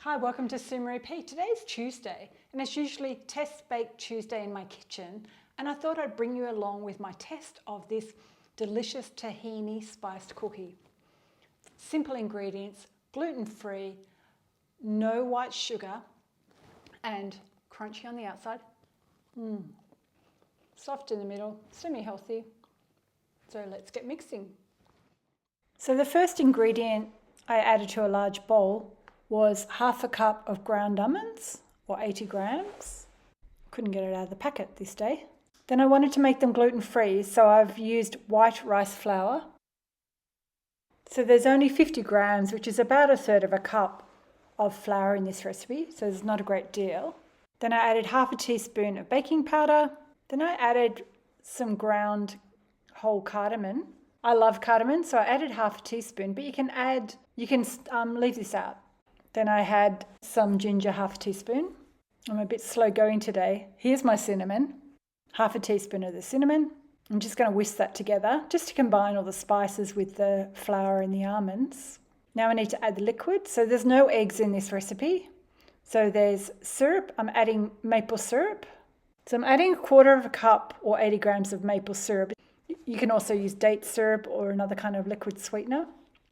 Hi, welcome to Maree. Today's Tuesday, and it's usually Test Bake Tuesday in my kitchen, and I thought I'd bring you along with my test of this delicious tahini spiced cookie. Simple ingredients, gluten-free, no white sugar, and crunchy on the outside. Soft in the middle, semi-healthy. So let's get mixing. So the first ingredient I added to a large bowl was half a cup of ground almonds, or 80 grams. Couldn't get it out of the packet this day. Then I wanted to make them gluten-free, so I've used white rice flour. So there's only 50 grams, which is about a third of a cup of flour in this recipe, so there's not a great deal. Then I added half a teaspoon of baking powder. Then I added some ground whole cardamom. I love cardamom, so I added half a teaspoon, but you can leave this out. Then I had some ginger, half a teaspoon. I'm a bit slow going today. Here's my cinnamon, half a teaspoon of the cinnamon. I'm just going to whisk that together just to combine all the spices with the flour and the almonds. Now I need to add the liquid. So there's no eggs in this recipe. So there's syrup. I'm adding maple syrup. So I'm adding a quarter of a cup or 80 grams of maple syrup. You can also use date syrup or another kind of liquid sweetener.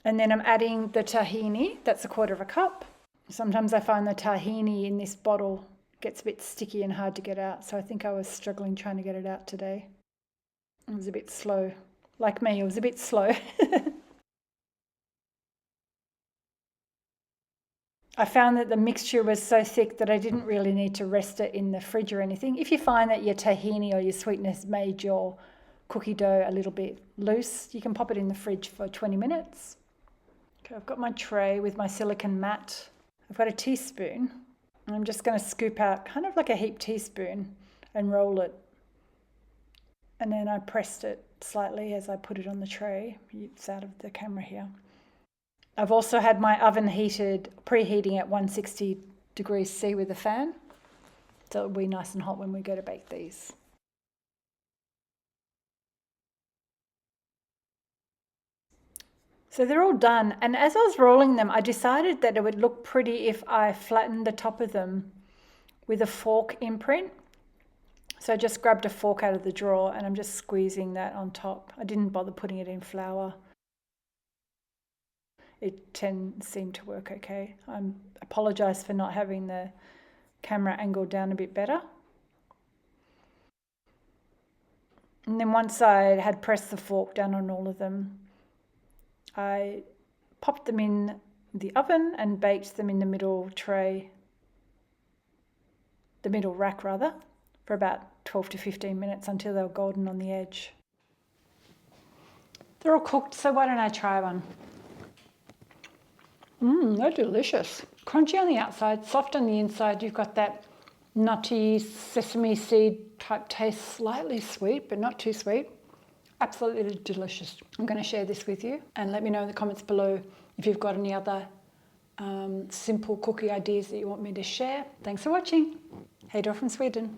And then I'm adding the tahini. That's a quarter of a cup. Sometimes I find the tahini in this bottle gets a bit sticky and hard to get out. So I think I was struggling trying to get it out today. It was a bit slow. Like me, it was a bit slow. I found that the mixture was so thick that I didn't really need to rest it in the fridge or anything. If you find that your tahini or your sweetener has made your cookie dough a little bit loose, you can pop it in the fridge for 20 minutes. Okay, I've got my tray with my silicone mat. I've got a teaspoon. And I'm just going to scoop out kind of like a heaped teaspoon and roll it. And then I pressed it slightly as I put it on the tray. It's out of the camera here. I've also had my oven preheating at 160 degrees C with a fan. So it'll be nice and hot when we go to bake these. So they're all done, and as I was rolling them, I decided that it would look pretty if I flattened the top of them with a fork imprint. So I just grabbed a fork out of the drawer and I'm just squeezing that on top. I didn't bother putting it in flour. It seemed to work okay. I apologise for not having the camera angled down a bit better. And then once I had pressed the fork down on all of them, I popped them in the oven and baked them in the middle rack for about 12 to 15 minutes until they were golden on the edge. They're all cooked, so why don't I try one? They're delicious. Crunchy on the outside, soft on the inside. You've got that nutty sesame seed type taste, slightly sweet, but not too sweet. Absolutely delicious. I'm going to share this with you and let me know in the comments below if you've got any other simple cookie ideas that you want me to share. Thanks for watching. Hej då from Sweden.